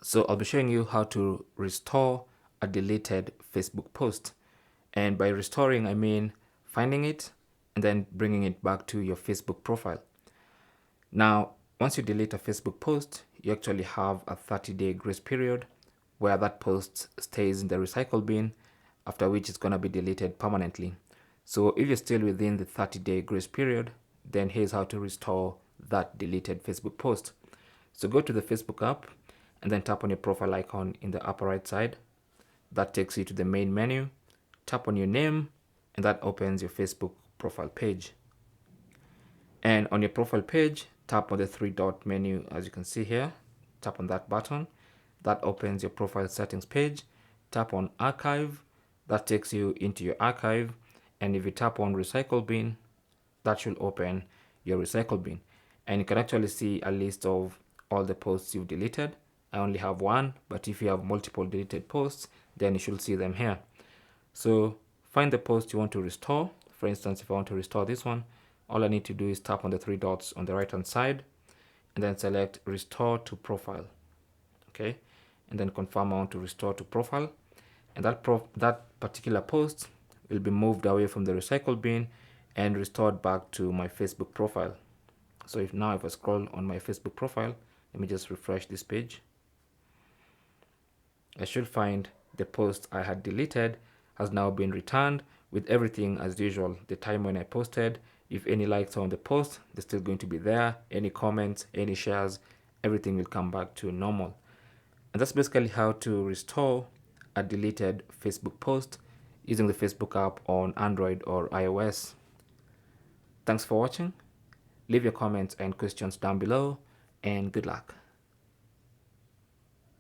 So I'll be showing you how to restore a deleted Facebook post. And by restoring, I mean finding it and then bringing it back to your Facebook profile. Now, once you delete a Facebook post, you actually have a 30-day grace period where that post stays in the recycle bin, after which it's going to be deleted permanently. So if you're still within the 30-day grace period, then here's how to restore that deleted Facebook post. So go to the Facebook app and then tap on your profile icon in the upper right side. That takes you to the main menu. Tap on your name and that opens your Facebook profile page. And on your profile page, tap on the three dot menu as you can see here. Tap on that button. That opens your profile settings page. Tap on archive. That takes you into your archive. And if you tap on recycle bin, that should open your recycle bin. And you can actually see a list of all the posts you've deleted. I only have one, but if you have multiple deleted posts, then you should see them here. So find the post you want to restore. For instance, if I want to restore this one, all I need to do is tap on the three dots on the right hand side and then select restore to profile. Okay, and then confirm I want to restore to profile, and that particular post will be moved away from the recycle bin and restored back to my Facebook profile. So if I scroll on my Facebook profile, let me just refresh this page. I should find the post I had deleted has now been returned with everything as usual. The time when I posted, if any likes on the post, they're still going to be there. Any comments, any shares, everything will come back to normal. And that's basically how to restore a deleted Facebook post using the Facebook app on Android or iOS. Thanks for watching. Leave your comments and questions down below, and good luck.